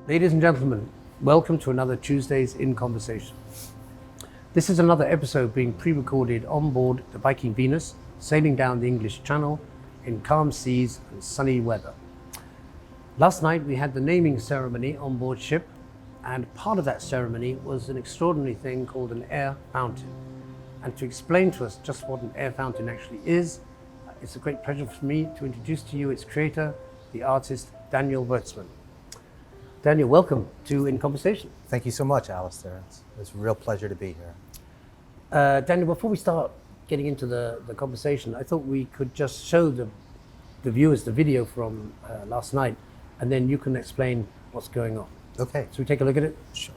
Ladies and gentlemen, welcome to another Tuesdays in Conversation. This is another episode being pre-recorded on board the Viking Venus, sailing down the English Channel in calm seas and sunny weather. Last night we had the naming ceremony on board ship, and part of that ceremony was an extraordinary thing called an air fountain. And to explain to us just what an air fountain actually is, it's a great pleasure for me to introduce to you its creator, the artist Daniel Wurtzel. Daniel, welcome to In Conversation. Thank you so much, Alastair. It's a real pleasure to be here. Daniel, before we start getting into the conversation, I thought we could just show the viewers the video from last night, and then you can explain what's going on. Okay. So we take a look at it? Sure.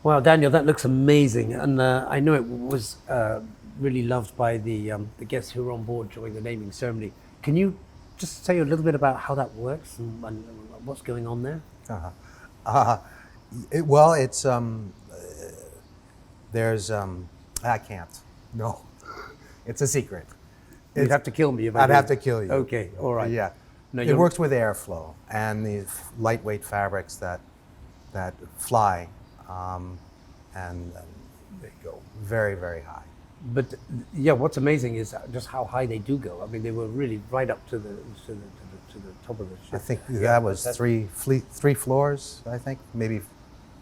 Wow, Daniel, that looks amazing, and I know it was really loved by the guests who were on board during the naming ceremony. Can you just say a little bit about how that works and what's going on there? Well, it's there's I can't. No, it's a secret. You'd have to kill me if I I'd did. have to kill you. Okay, all right. Yeah. No, it works with airflow and these lightweight fabrics that fly, and they go very, very high. But yeah, what's amazing is just how high they do go. I mean, they were really right up to the top of the ship. I think that was three floors. I think maybe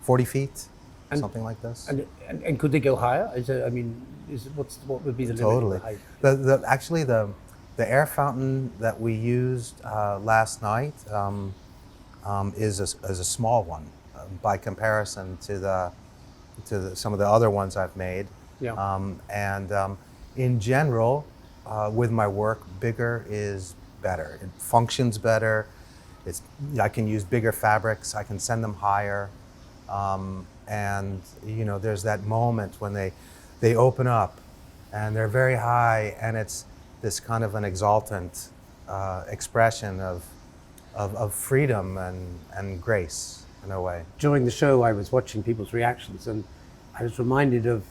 40 feet, something like this. And could they go higher? What would be the limit? Totally. Of The height? Actually, the air fountain that we used last night is a small one by comparison to some of the other ones I've made. Yeah. In general, with my work, bigger is better. It functions better. I can use bigger fabrics. I can send them higher. And there's that moment when they open up and they're very high, and it's this kind of an exultant expression of freedom and grace in a way. During the show, I was watching people's reactions, and I was reminded of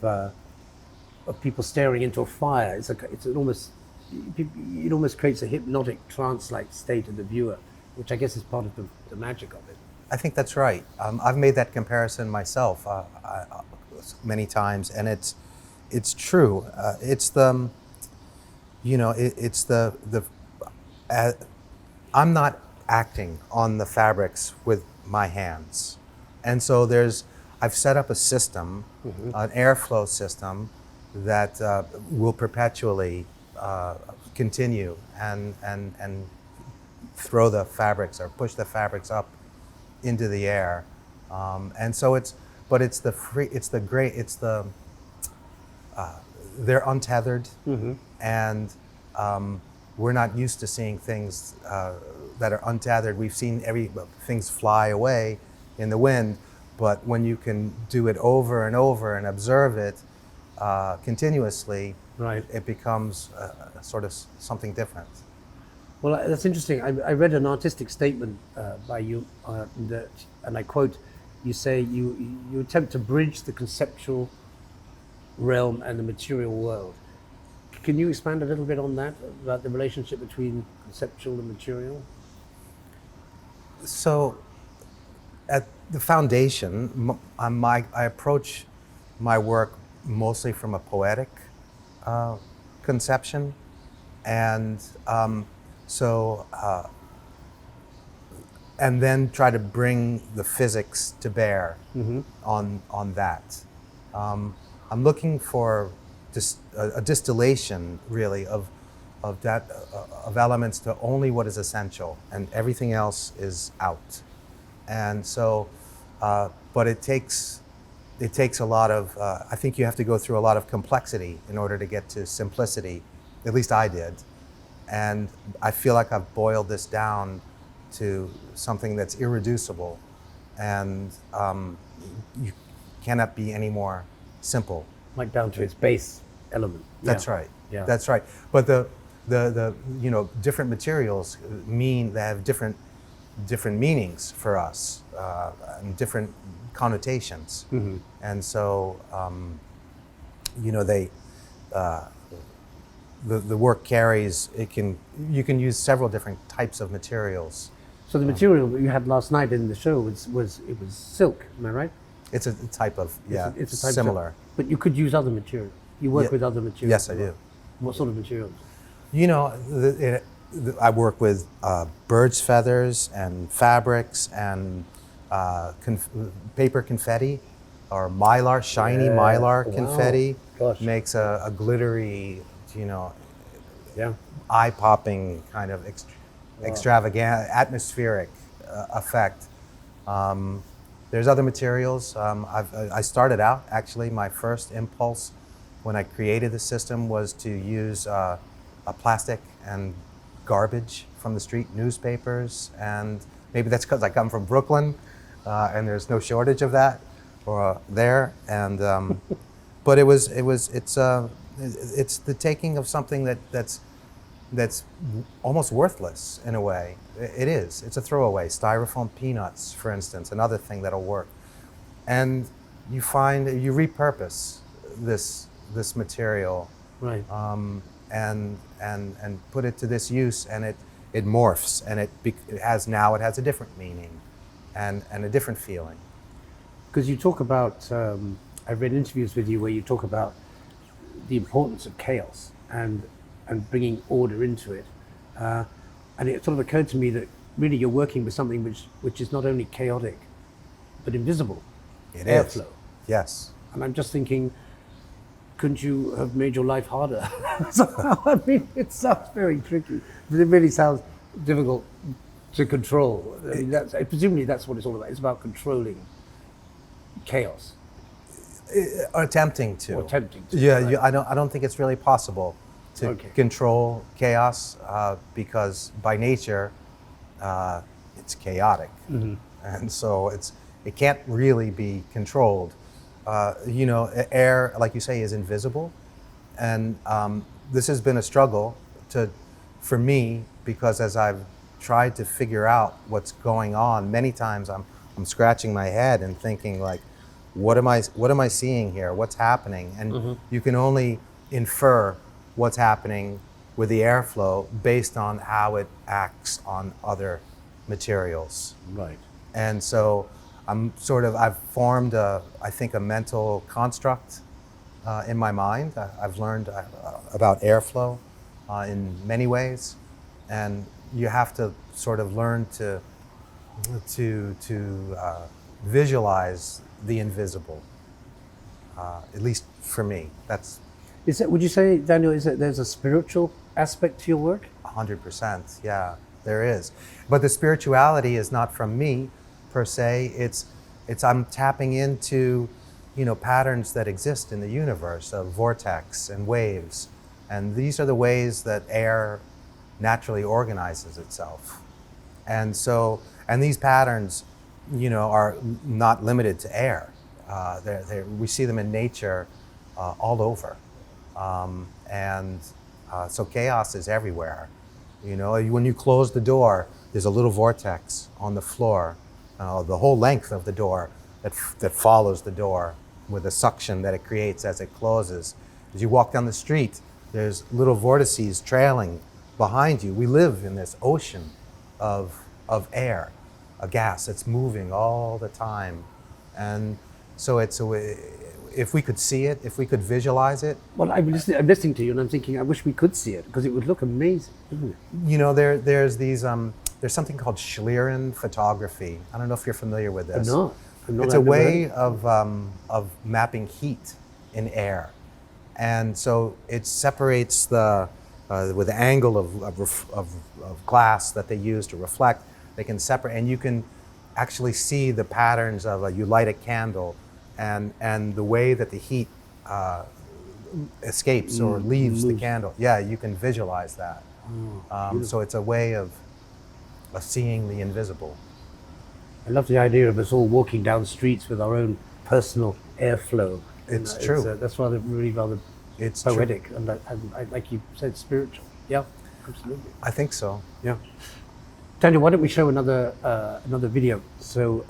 people staring into a fire. It almost creates a hypnotic trance-like state of the viewer, which I guess is part of the magic of it. I think that's right. I've made that comparison myself many times, and it's true. I'm not acting on the fabrics with my hands, and so I've set up a system, an airflow system that will perpetually continue and throw the fabrics or push the fabrics up into the air, and so they're untethered, and we're not used to seeing things that are untethered. We've seen things fly away in the wind, but when you can do it over and over and observe it continuously, right, it becomes sort of something different. Well, that's interesting. I read an artistic statement by you, and I quote, you say you attempt to bridge the conceptual realm and the material world. Can you expand a little bit on that, about the relationship between conceptual and material? So, at the foundation, I approach my work mostly from a poetic conception, and and then try to bring the physics to bear on that. I'm looking for a distillation, really, of elements to only what is essential, and everything else is out. And so, but it takes a lot of. I think you have to go through a lot of complexity in order to get to simplicity. At least I did, and I feel like I've boiled this down to something that's irreducible, and you cannot be any more simple. Like down to its base element. That's right. Yeah. That's right. But the different materials they have different meanings for us and different connotations. And so the work carries. You can use several different types of materials. So the material that you had last night in the show was silk. Am I right? It's a type of It's a type similar. Of, but you could use other material. You work with other materials. Yes, I do. What sort of materials? I work with bird's feathers and fabrics and paper confetti or mylar, shiny mylar confetti. Gosh. Makes a glittery, eye-popping kind of extravagant, atmospheric effect. There's other materials. I started out, actually, my first impulse when I created the system was to use a plastic and garbage from the street, newspapers, and maybe that's because I come from Brooklyn and there's no shortage of that. there, and but it's the taking of something that's almost worthless in a way. It is. It's a throwaway. Styrofoam peanuts, for instance, another thing that'll work. And you repurpose this material, Right. and put it to this use, and it morphs, and it has a different meaning, and a different feeling. Because you talk about, I've read interviews with you where you talk about the importance of chaos and bringing order into it. And it sort of occurred to me that really you're working with something which is not only chaotic, but invisible. It Airflow. is. Yes. And I'm just thinking, couldn't you have made your life harder? I mean, it sounds very tricky, but it really sounds difficult to control. I mean, presumably that's what it's all about. It's about controlling chaos. Attempting to. Or attempting to. Yeah, Right. I don't think it's really possible to control chaos, because by nature it's chaotic, and so it can't really be controlled. Air, like you say, is invisible, and this has been a struggle for me, because as I've tried to figure out what's going on, many times I'm scratching my head and thinking, like, what am I seeing here? What's happening? And you can only infer what's happening with the airflow based on how it acts on other materials. Right. And so I've formed I think a mental construct in my mind. I've learned about airflow in many ways, and you have to sort of learn to visualize the invisible. At least for me, that's Would you say, Daniel, is that there's a spiritual aspect to your work? 100%. Yeah, there is. But the spirituality is not from me per se. It's I'm tapping into, patterns that exist in the universe of vortex and waves, and these are the ways that air naturally organizes itself. And these patterns, are not limited to air. We see them in nature all over. So chaos is everywhere. When you close the door, there's a little vortex on the floor, the whole length of the door that follows the door with the suction that it creates as it closes. As you walk down the street, there's little vortices trailing behind you. We live in this ocean of air, a gas that's moving all the time. And so if we could see it, if we could visualize it. Well, I'm listening to you and I'm thinking, I wish we could see it, because it would look amazing, wouldn't it? There's something called Schlieren photography. I don't know if you're familiar with this. I'm not. It's a way of mapping heat in air. And so it separates with the angle of glass that they use to reflect, they can separate, and you can actually see the patterns of you light a candle, and the way that the heat escapes or leaves the candle. Yeah, you can visualize that. So it's a way of seeing the invisible. I love the idea of us all walking down streets with our own personal airflow. It's true. That's really rather it's poetic, true. and like you said, spiritual. Yeah, absolutely. I think so. Yeah. Daniel, why don't we show another video? So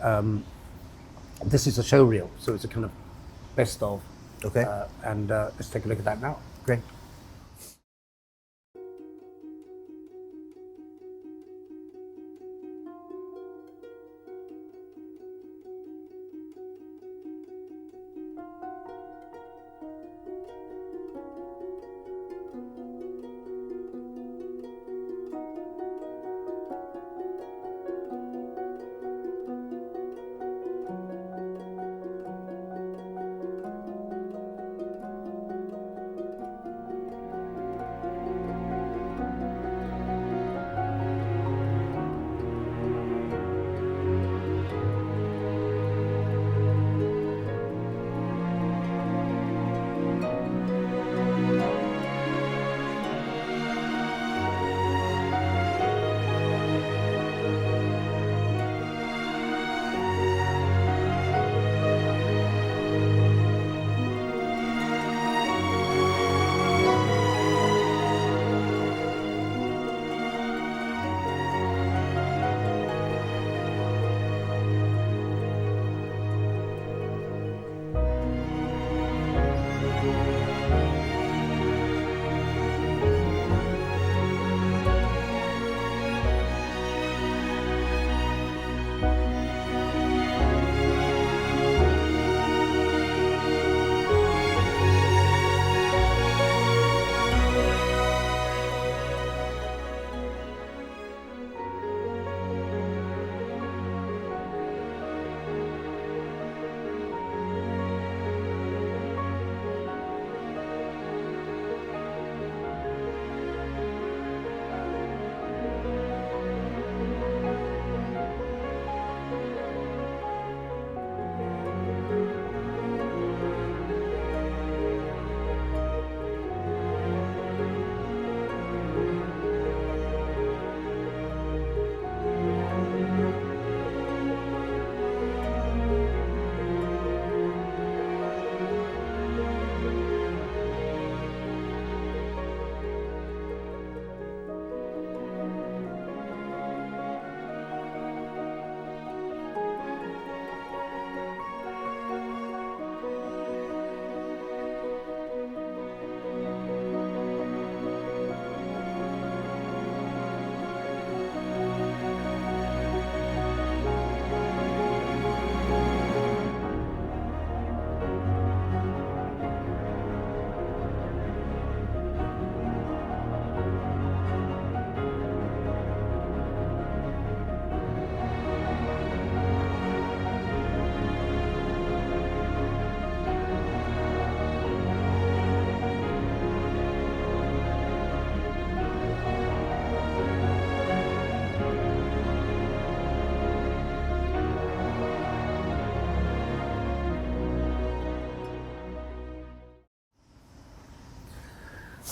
this is a show reel, so it's a kind of best of. Okay. And let's take a look at that now. Great.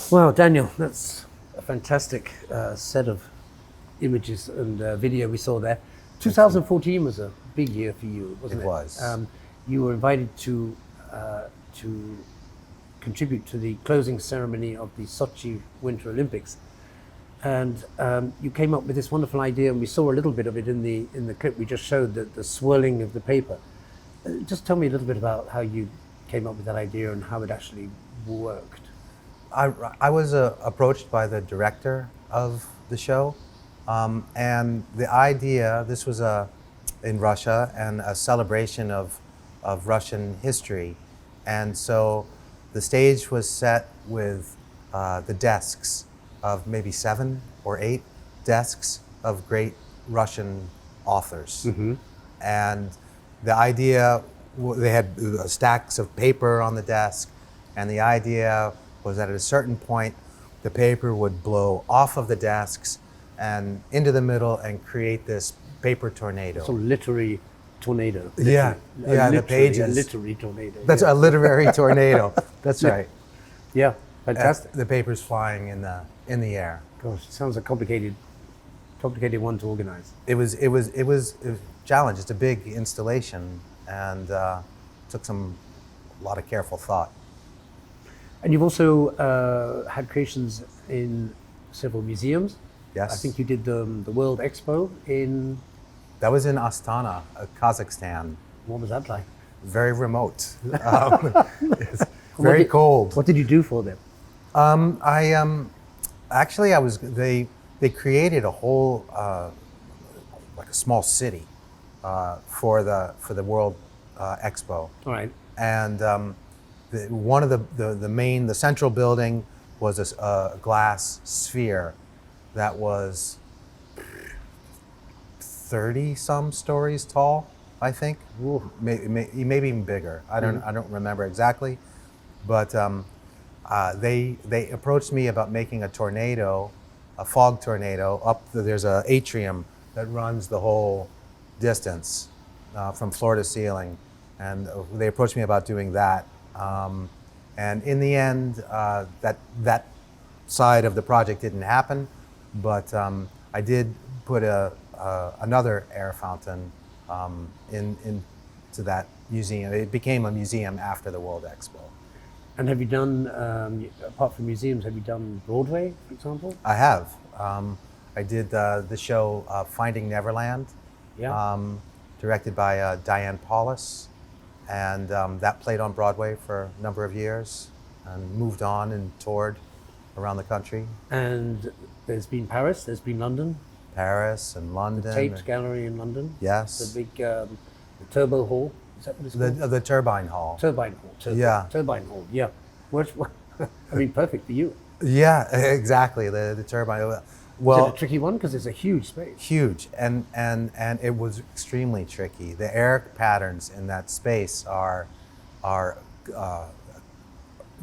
Well, Daniel, that's a fantastic set of images and video we saw there. 2014 was a big year for you, wasn't it? It was. You were invited to contribute to the closing ceremony of the Sochi Winter Olympics, and you came up with this wonderful idea, and we saw a little bit of it in the clip we just showed, the swirling of the paper. Just tell me a little bit about how you came up with that idea and how it actually worked. I was approached by the director of the show, and the idea, this was in Russia and a celebration of Russian history. And so the stage was set with the desks of maybe 7 or 8 desks of great Russian authors. Mm-hmm. And the idea, they had stacks of paper on the desk, and the idea was that at a certain point, the paper would blow off of the desks and into the middle and create this paper tornado. So literary tornado. Yeah, the pages. A literary tornado. That's a literary tornado. That's right. Yeah, fantastic. The paper's flying in the air. Gosh, it sounds a complicated one to organize. It was a challenge. It's a big installation, and took a lot of careful thought. And you've also had creations in several museums. Yes. I think you did the World Expo in... That was in Astana, Kazakhstan. What was that like? Very remote. It's very cold. What did you do for them? They created a whole like a small city for the World Expo. All right. And one of the central building was a glass sphere that was 30 some stories tall, I think. Maybe even bigger. I don't remember exactly, but they approached me about making a tornado, a fog tornado. There's an atrium that runs the whole distance from floor to ceiling, and they approached me about doing that. And in the end, that side of the project didn't happen, but I did put another air fountain into that museum. It became a museum after the World Expo. And have you done, apart from museums, have you done Broadway, for example? I have. I did the show Finding Neverland, directed by Diane Paulus, and that played on Broadway for a number of years and moved on and toured around the country. And there's been Paris, there's been London. Paris and London. The Tate Gallery in London. Yes. The big the Turbo Hall. Is that what it's called? The Turbine Hall. Turbine Hall. Turbine Hall. Yeah. I mean, perfect for you. Yeah, exactly. The turbine. Well, is it a tricky one because it's a huge space? Huge, and it was extremely tricky. The air patterns in that space are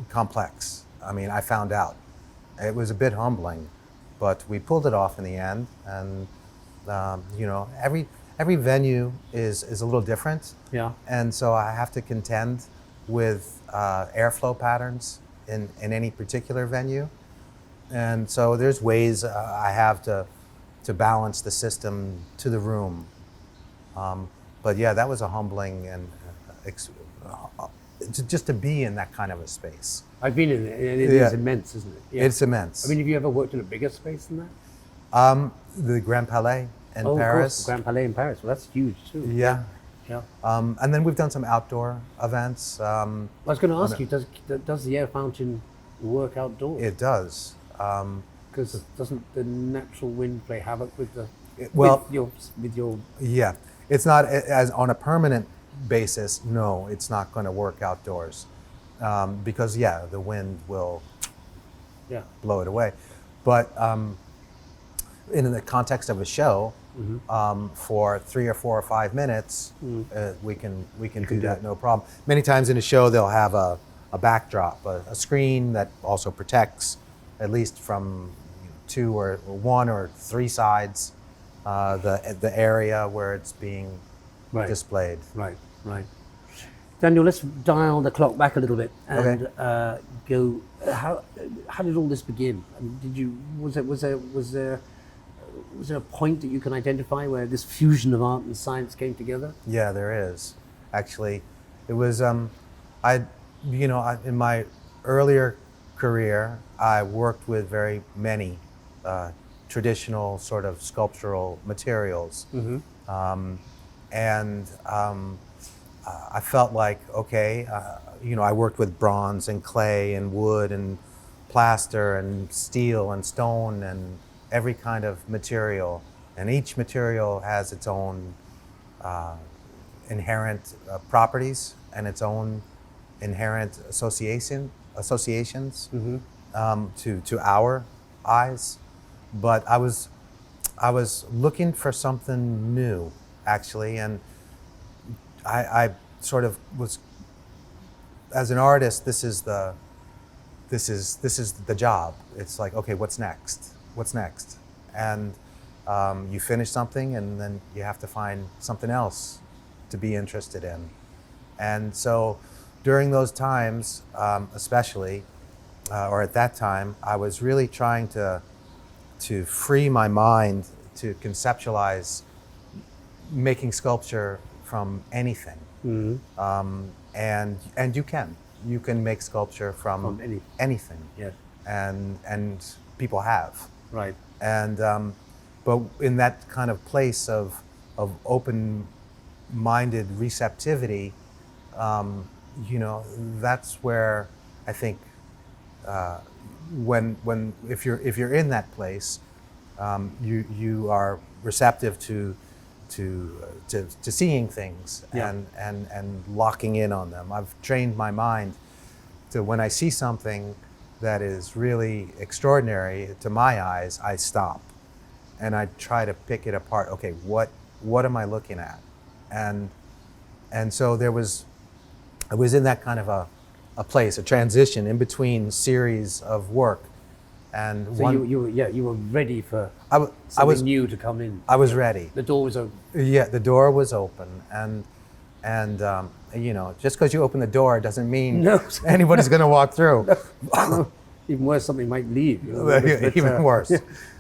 complex. I mean, I found out. It was a bit humbling, but we pulled it off in the end. And every venue is a little different. Yeah. And so I have to contend with airflow patterns in any particular venue. And so there's ways I have to balance the system to the room. But yeah, that was a humbling and just to be in that kind of a space. I've been in it. It is immense, isn't it? Yeah. It's immense. I mean, have you ever worked in a bigger space than that? The Grand Palais in Paris. Paris. Of course, Grand Palais in Paris. Well, that's huge too. Yeah. Yeah. And then we've done some outdoor events. I was going to ask you, does the air fountain work outdoors? It does. Because doesn't the natural wind play havoc with your? Yeah, it's not as on a permanent basis. No, it's not going to work outdoors, because the wind will blow it away. But in the context of a show, for 3 or 4 or 5 minutes, we can do that, no problem. Many times in a show, they'll have a backdrop, a screen that also protects at least from 2 or 1 or 3 sides the area where it's being displayed. Right. Daniel, let's dial the clock back a little bit and Okay. go. How did all this begin? I mean, was there a point that you can identify where this fusion of art and science came together? Yeah, there is. Actually, it was in my earlier career, I worked with very many traditional sort of sculptural materials, I felt like, okay, I worked with bronze and clay and wood and plaster and steel and stone and every kind of material, and each material has its own inherent properties and its own inherent associations to our eyes. But I was looking for something new, actually, and I sort of was, as an artist, this is the job. It's like, okay, what's next? What's next? And you finish something, and then you have to find something else to be interested in. And so during those times, especially, or at that time, I was really trying to free my mind to conceptualize making sculpture from anything. And you can make sculpture from anything. Yes. And people have. Right. And but in that kind of place of open-minded receptivity, that's where I think if you're in that place, you are receptive to seeing things and locking in on them. I've trained my mind to, when I see something that is really extraordinary to my eyes, I stop and I try to pick it apart. Okay, what am I looking at? And so I was in that kind of a place, a transition in between series of work. And so you were ready for something new to come in. I was ready. The door was open. Yeah, the door was open, and just because you open the door doesn't mean anybody's going to walk through. Even worse, something might leave. Even worse.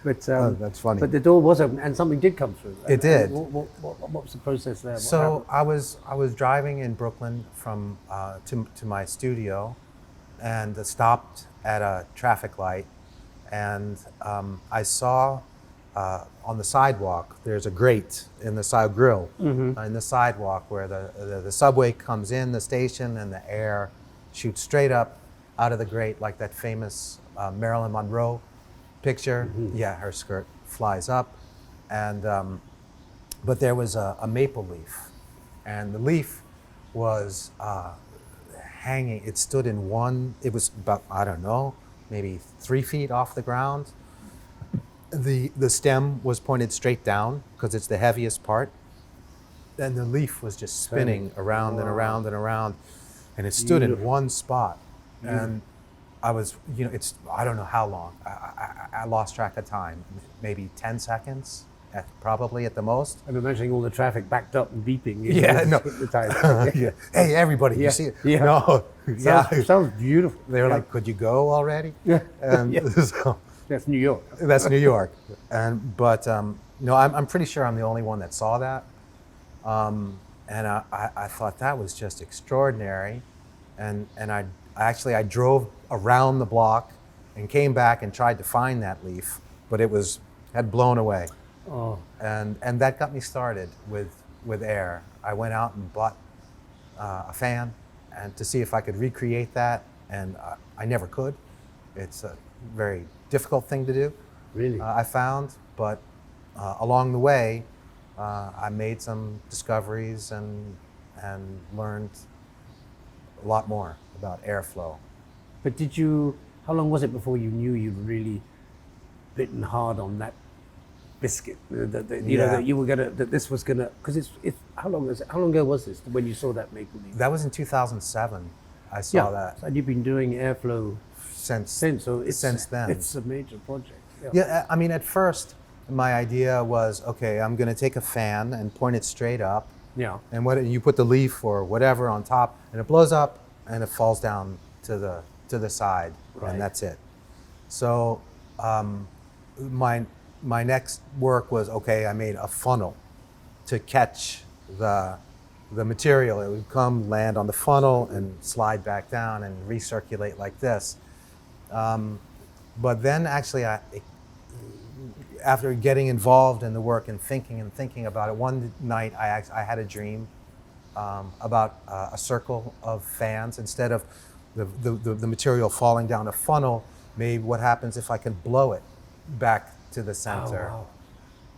But that's funny. But the door was open, and something did come through. It did. What was the process there? So I was driving in Brooklyn from to my studio, and stopped at a traffic light. And I saw on the sidewalk, there's a grate in the side grill in the sidewalk where the subway comes in the station and the air shoots straight up out of the grate, like that famous Marilyn Monroe picture. Yeah, her skirt flies up, and but there was a maple leaf, and the leaf was hanging. It stood in one. It was about, I don't know, maybe 3 feet off the ground. The stem was pointed straight down because it's the heaviest part. And the leaf was just spinning around and around and around. And it stood in one spot. And I was, I don't know how long. I lost track of time. Maybe 10 seconds, probably at the most. I'm imagining all the traffic backed up and beeping. Yeah, no. The time. Yeah. Hey, everybody, you see it? Yeah. No. Sounds beautiful. They were like, could you go already? Yeah. And So, that's New York. That's New York. But I'm pretty sure I'm the only one that saw that. And I thought that was just extraordinary. And I drove around the block and came back and tried to find that leaf, but it had blown away. Oh. And that got me started with air. I went out and bought a fan and to see if I could recreate that, and I never could. It's a very difficult thing to do. Really? I found, but along the way, I made some discoveries and learned a lot more about airflow. But how long was it before you knew you'd really bitten hard on that biscuit? That you were gonna, that this was gonna, because it's how long ago was this when you saw that maple leaf? That was in 2007. I saw that. And you've been doing airflow since then. It's a major project. Yeah, I mean, at first, my idea was, okay, I'm going to take a fan and point it straight up Yeah. And you put the leaf or whatever on top, and it blows up, and it falls down to the side, Right. and that's it. So my next work was, okay, I made a funnel to catch the material. It would come, land on the funnel, and slide back down and recirculate like this. But then actually, after getting involved in the work and thinking about it, one night I had a dream about a circle of fans. Instead of the material falling down a funnel, maybe what happens if I can blow it back to the center. Oh, wow.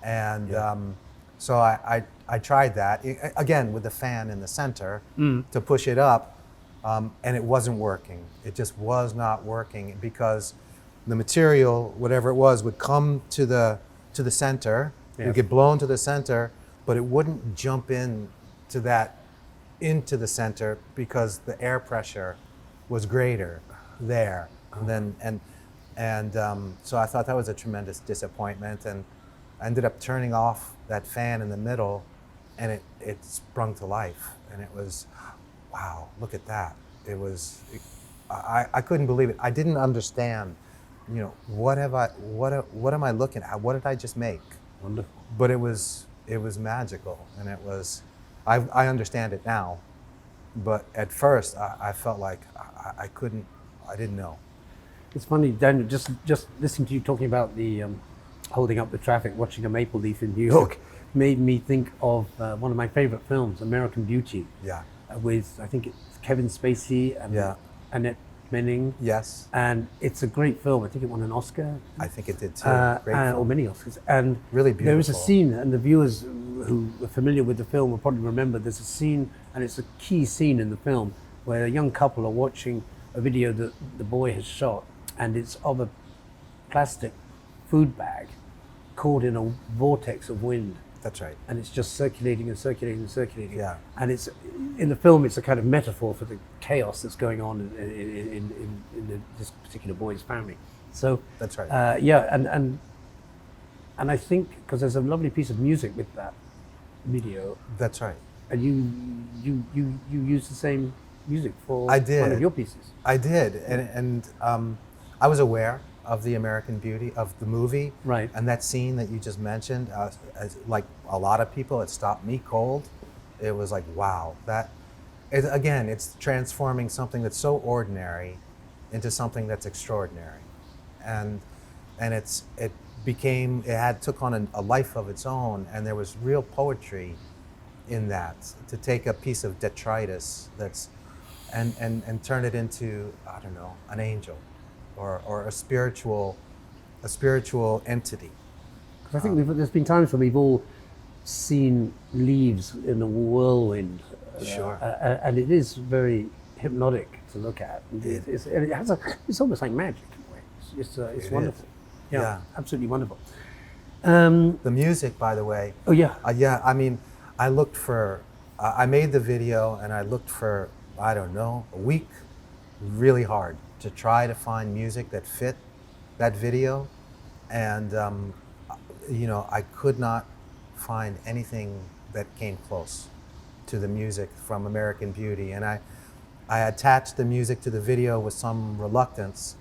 And so I tried that, again, with the fan in the center to push it up, and it wasn't working. It just was not working because the material, whatever it was, would come to the center. It would get blown to the center, but it wouldn't jump into the center because the air pressure was greater there. So I thought that was a tremendous disappointment, and I ended up turning off that fan in the middle, and it sprung to life, and it was, wow, look at that. I couldn't believe it. I didn't understand, what am I looking at? What did I just make? Wonderful. But it was magical, and I understand it now, but at first I felt like I didn't know. It's funny, Daniel, just listening to you talking about the holding up the traffic, watching a maple leaf in New York, made me think of one of my favorite films, American Beauty. Yeah. With, I think it's Kevin Spacey and Annette Bening. Yes. And it's a great film. I think it won an Oscar. I think it did too. Great Or film. many Oscars. And Really beautiful. there is a scene, and the viewers who are familiar with the film will probably remember, there's a scene, and it's a key scene in the film, where a young couple are watching a video that the boy has shot, and it's of a plastic food bag caught in a vortex of wind. That's right. And it's just circulating and circulating and circulating. Yeah. And it's in the film, it's a kind of metaphor for the chaos that's going on in this particular boy's family. So That's right. And I think because there's a lovely piece of music with that video, That's right. and you use the same music for I did. one of your pieces. I did, and I was aware of the American Beauty of the movie, Right. And that scene that you just mentioned, like a lot of people, it stopped me cold. It was like, wow, it's transforming something that's so ordinary into something that's extraordinary, and it took on a life of its own, and there was real poetry in that, to take a piece of detritus and turn it into, I don't know, an angel or a spiritual entity. Because I think there's been times when we've all seen leaves in a whirlwind, Sure. And it is very hypnotic to look at. It's almost like magic in a way. It's wonderful. Yeah. Absolutely wonderful. The music, by the way. Oh yeah. I mean, I looked for. I made the video, and I looked for, I don't know, a week, really hard to try to find music that fit that video, and I could not find anything that came close to the music from American Beauty, and I attached the music to the video with some reluctance,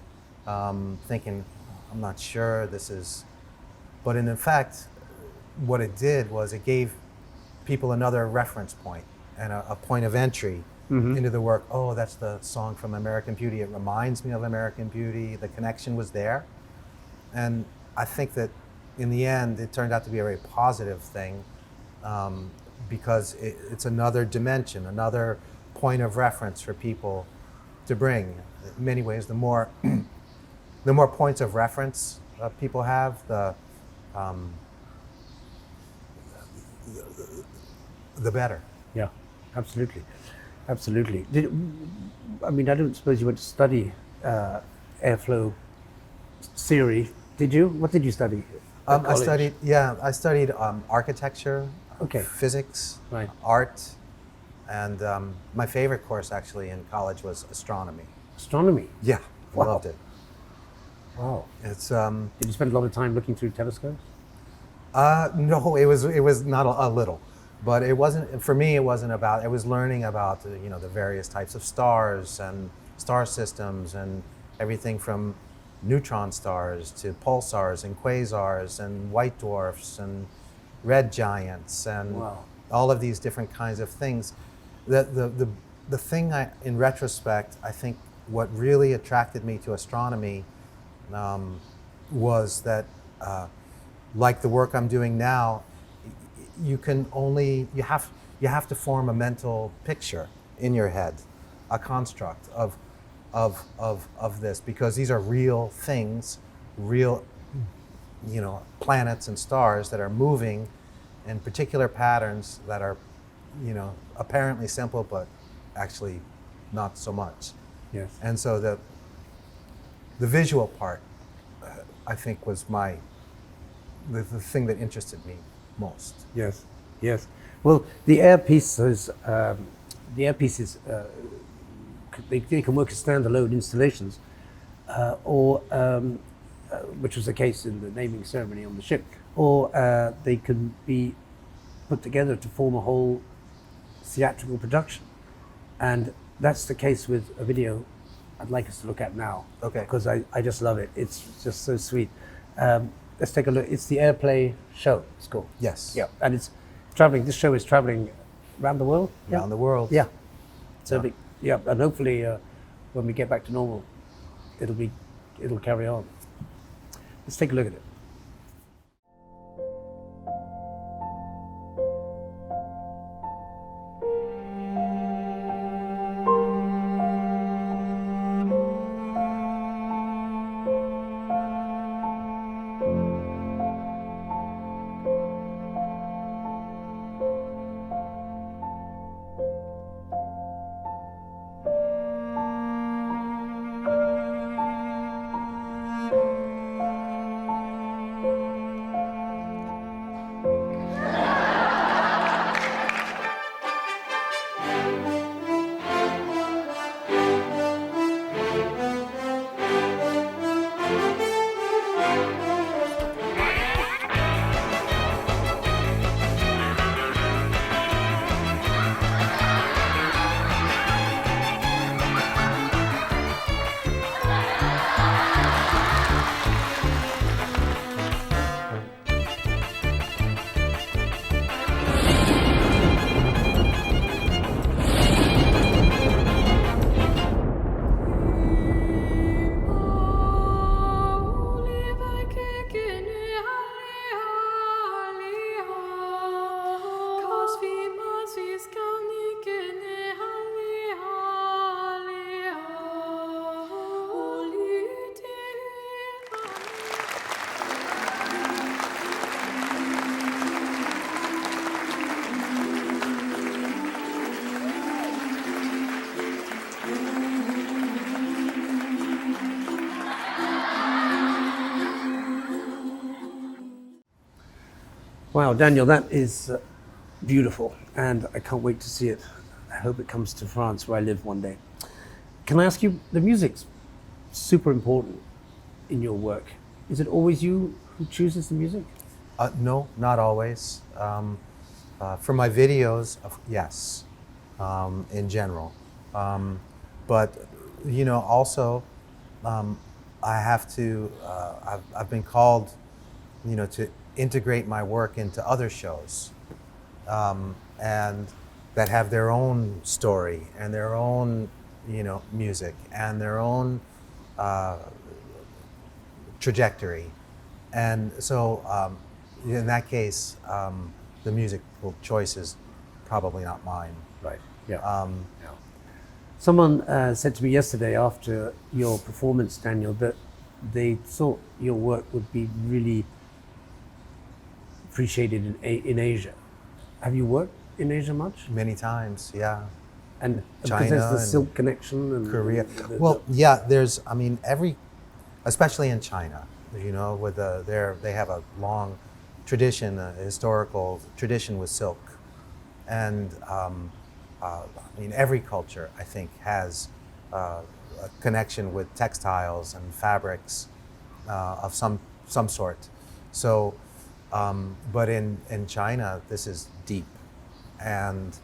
thinking, I'm not sure this is, but in fact, what it did was it gave people another reference point and a point of entry into the work. Oh, that's the song from American Beauty. It reminds me of American Beauty. The connection was there. And I think that in the end, it turned out to be a very positive thing, because it's another dimension, another point of reference for people to bring. In many ways, the more points of reference people have, the better. Yeah, absolutely. Absolutely. I don't suppose you went to study airflow theory, did you? What did you study? I studied architecture, Okay. physics, Right. art, and my favorite course actually in college was astronomy. Astronomy. Yeah, I Wow. loved it. Wow. It's Did you spend a lot of time looking through telescopes? no, it was not a little. But it wasn't, for me, it wasn't about, it was learning about, the various types of stars and star systems and everything from neutron stars to pulsars and quasars and white dwarfs and red giants and Wow. all of these different kinds of things. The thing in retrospect, I think what really attracted me to astronomy was that, like the work I'm doing now, you have to form a mental picture in your head, a construct of this, because these are real things, real planets and stars that are moving in particular patterns that are apparently simple but actually not so much. Yes. And so the visual part, I think, was the thing that interested me most. Yes, yes. Well, the airpieces, they can work as standalone installations, or which was the case in the naming ceremony on the ship, or they can be put together to form a whole theatrical production. And that's the case with a video I'd like us to look at now. Okay. Because I just love it. It's just so sweet. Let's take a look. It's the Airplay show, it's called. Yes. Yeah, and it's traveling. This show is traveling around the world. Around the world. Yeah. So Yeah. big. Yeah, and hopefully when we get back to normal, it'll carry on. Let's take a look at it. Wow, Daniel, that is beautiful, and I can't wait to see it. I hope it comes to France, where I live one day. Can I ask you, the music's super important in your work. Is it always you who chooses the music? No, not always. For my videos, yes, in general. But also, I have to. I've been called, to integrate my work into other shows, and that have their own story and their own, music and their own trajectory. And so, in that case, the musical choice is probably not mine. Right. Yeah. Someone said to me yesterday after your performance, Daniel, that they thought your work would be really appreciated in Asia. Have you worked in Asia much? Many times, yeah. And China because there's the and Silk Connection and Korea. Well, yeah, there's, especially in China, with they have a long tradition, a historical tradition with silk. And every culture, I think, has a connection with textiles and fabrics of some sort. So, but in China, this is deep. and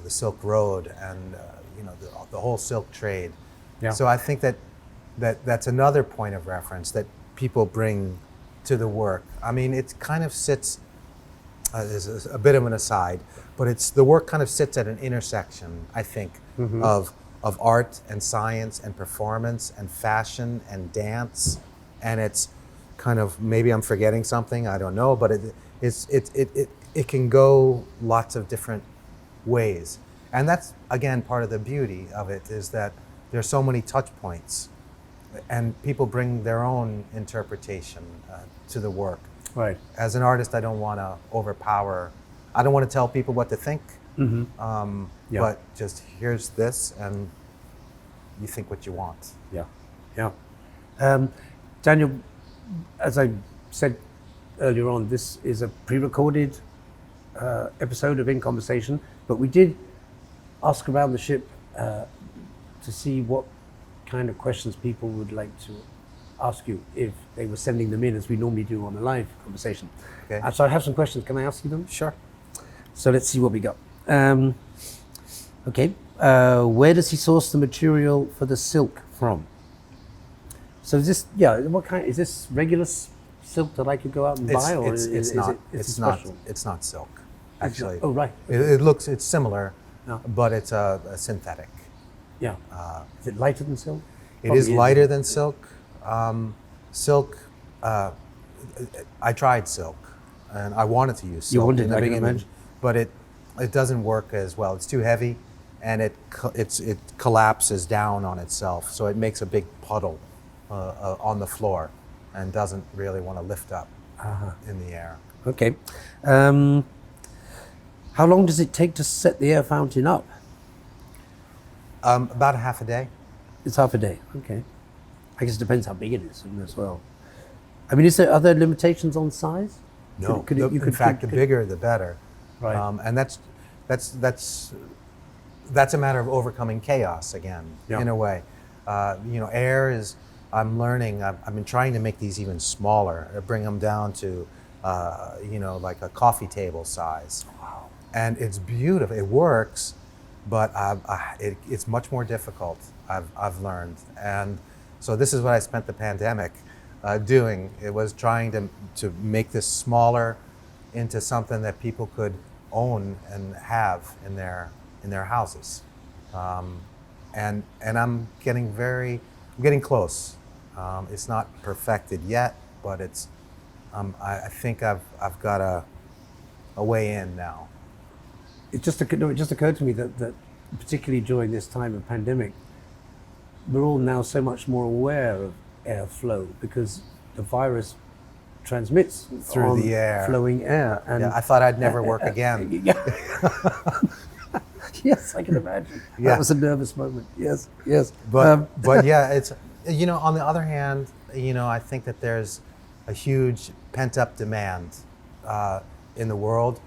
the Silk Road, and the whole silk trade. Yeah. So I think that's another point of reference that people bring to the work. I mean, it kind of sits as a bit of an aside, but the work kind of sits at an intersection, I think, of art and science and performance and fashion and dance, and it's kind of, maybe I'm forgetting something, I don't know, but it can go lots of different ways, and that's again part of the beauty of it, is that there's so many touch points, and people bring their own interpretation to the work. Right. As an artist, I don't want to overpower. I don't want to tell people what to think. But just here's this, and you think what you want. Yeah, yeah. Daniel, as I said earlier on, this is a pre-recorded episode of In Conversation, but we did ask around the ship to see what kind of questions people would like to ask you if they were sending them in, as we normally do on a live conversation. Okay. So I have some questions. Can I ask you them? Sure. So let's see what we got. Okay. Where does he source the material for the silk from? So is this, what kind, is this regular silk that I could go out and buy, or it's not silk, actually. Oh, right. It's similar, Yeah. but it's a synthetic. Yeah. Is it lighter than silk? It is lighter than silk. Silk, I tried silk, and I wanted to use silk. You wanted, in the I can beginning, imagine. but it doesn't work as well. It's too heavy, and it collapses down on itself, so it makes a big puddle on the floor, and doesn't really want to lift up in the air. Okay. How long does it take to set the air fountain up? About half a day. It's half a day. Okay. I guess it depends how big it is as well. I mean, are there limitations on size? No. In fact, the bigger, the better. Right. And that's a matter of overcoming chaos again, in a way. Air is. I'm learning. I've been trying to make these even smaller, bring them down to, like a coffee table size. Wow. And it's beautiful. It works, but it's much more difficult. I've learned, and so this is what I spent the pandemic doing. It was trying to make this smaller into something that people could own and have in their houses, and I'm getting close. It's not perfected yet, but it's. I think I've got a way in now. It just occurred to me that particularly during this time of pandemic, we're all now so much more aware of airflow, because the virus transmits through the air, flowing air. And I thought I'd never work again. Yes, I can imagine. That was a nervous moment. Yes. But yeah, it's, on the other hand, I think that there's a huge pent-up demand in the world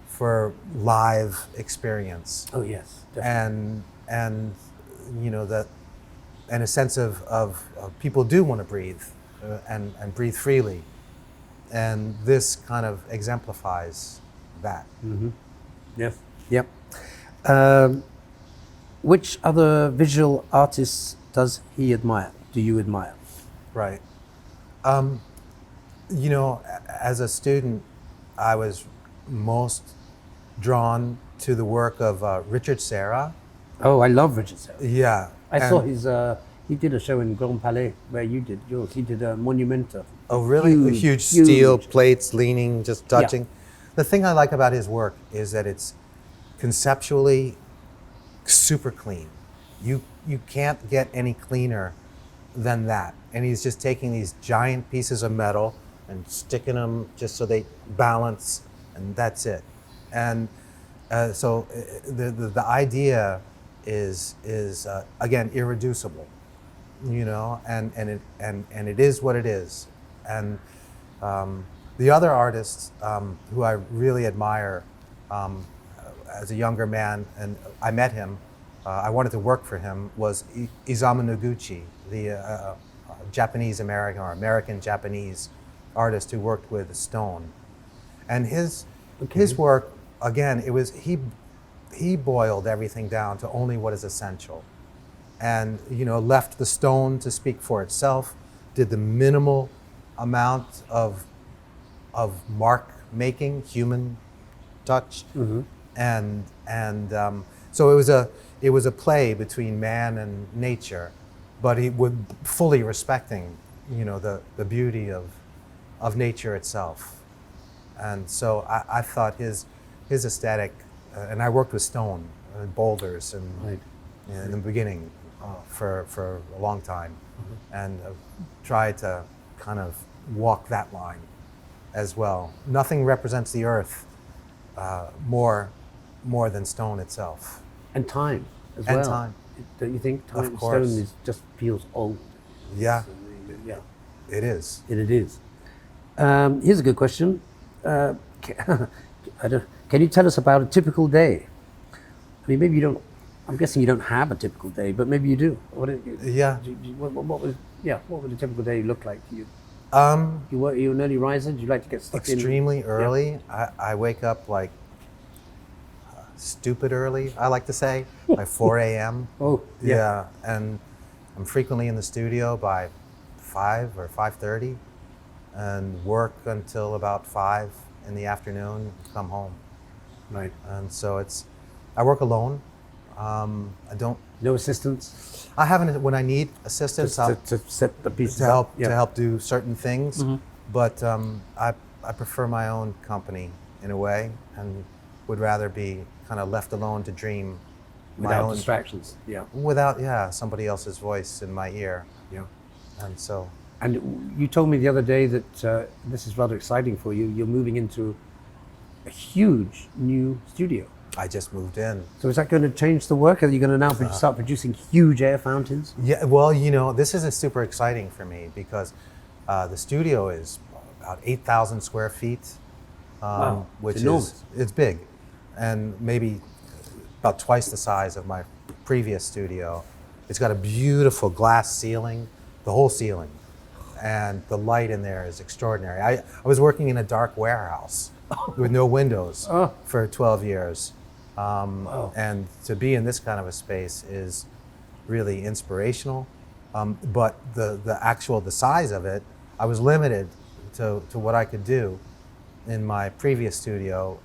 for live experience. Oh yes, definitely. And and a sense of people do want to breathe and breathe freely, and this kind of exemplifies that. Mm-hmm. Yes. Yep. Which other visual artists does he admire? Do you admire? Right. As a student, I was most drawn to the work of Richard Serra. Oh, I love Richard Serra. Yeah. I saw his, he did a show in Grand Palais where you did yours. He did a Monumenta. Oh, really? Huge steel plates leaning, just touching. Yeah. The thing I like about his work is that it's conceptually super clean. You can't get any cleaner than that. And he's just taking these giant pieces of metal and sticking them just so they balance, and that's it. And so the idea is again irreducible, and it is what it is. And the other artists who I really admire as a younger man, and I met him, I wanted to work for him, was Isamu Noguchi, the Japanese American or American Japanese artist who worked with stone, and his work again, it was he boiled everything down to only what is essential, and left the stone to speak for itself. Did the minimal amount of mark making, human touch, and so it was a play between man and nature, but he would fully respecting the beauty of nature itself. And so I thought his aesthetic, and I worked with stone and boulders and Right. in the beginning for a long time, and tried to kind of walk that line as well. Nothing represents the earth more than stone itself. And time as And well. time. Don't you think time? Of course. Stone just feels old. Yeah, Yeah. it is. It is. Here's a good question. Can you tell us about a typical day? I mean, maybe you don't. I'm guessing you don't have a typical day, but maybe you do. Yeah. What would a typical day look like to you? Um, Are you an early riser? Do you like to get stuck in? Extremely early. I wake up like stupid early, I like to say, by 4 a.m. Oh, yeah. Yeah, and I'm frequently in the studio by 5 or 5:30, and work until about 5 in the afternoon, come home. Right. And so I work alone. I don't. No assistants I haven't when I need assistance. to set the pieces to help up. Yeah. to help do certain things, but I prefer my own company in a way, and would rather be kind of left alone to dream my Without own distractions. Yeah. without somebody else's voice in my ear. Yeah. And so And you told me the other day that this is rather exciting for you. You're moving into a huge new studio. I just moved in. So is that going to change the work? Are you going to now start producing huge air fountains? Yeah, well, this is super exciting for me because the studio is about 8,000 square feet, Wow, which it's enormous. it's big, and maybe about twice the size of my previous studio. It's got a beautiful glass ceiling, the whole ceiling, and the light in there is extraordinary. I was working in a dark warehouse with no windows for 12 years. Wow. And to be in this kind of a space is really inspirational. But the size of it, I was limited to what I could do in my previous studio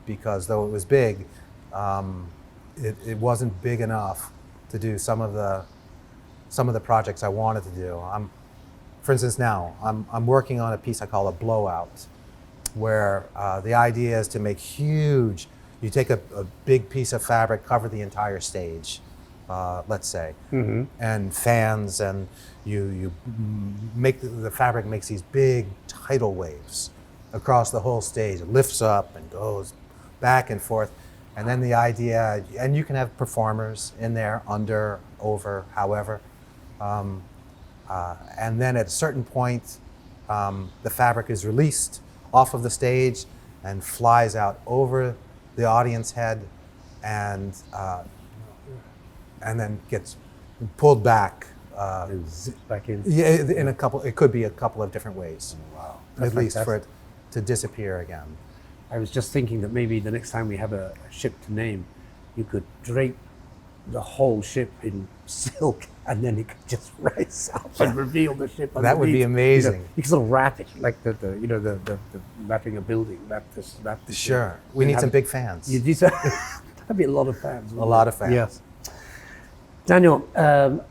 because though it was big, it wasn't big enough to do some of the projects I wanted to do. For instance, now I'm working on a piece I call a blowout, where the idea is to make huge. You take a big piece of fabric, cover the entire stage, let's say, and fans, and you make the fabric makes these big tidal waves across the whole stage. It lifts up and goes back and forth, and then the idea, and you can have performers in there, under, over, however, and then at a certain point, the fabric is released off of the stage and flies out over the audience head, and then gets pulled back. Back in. Yeah, it could be a couple of different ways. Wow. At least for it to disappear again. I was just thinking that maybe the next time we have a ship to name, you could drape the whole ship in silk, and then it could just rise up and reveal the ship. That would be amazing. You could sort of wrap it like the wrapping a building. Wrap this. Sure. We need some big fans. You do so. That'd be a lot of fans. A lot of fans. Yes. Daniel,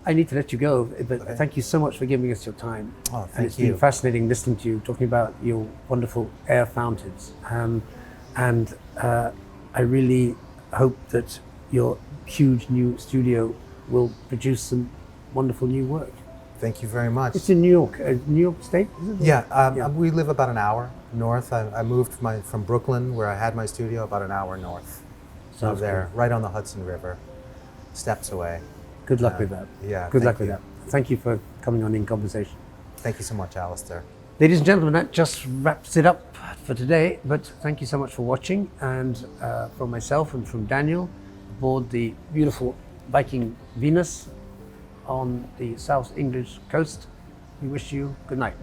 I need to let you go, but thank you so much for giving us your time. Oh, And thank it's you. been fascinating listening to you talking about your wonderful air fountains. And I really hope that your huge new studio will produce some wonderful new work. Thank you very much. It's in New York, New York State, is it? Yeah, we live about an hour north. I moved from Brooklyn, where I had my studio, about an hour north Sounds of there, right on the Hudson River, steps away. Good luck with that. Yeah, Good luck thank with you. that. Thank you for coming on In Conversation. Thank you so much, Alastair. Ladies and gentlemen, that just wraps it up for today. But thank you so much for watching. And from myself and from Daniel, aboard the beautiful Viking Venus on the South English coast, we wish you good night.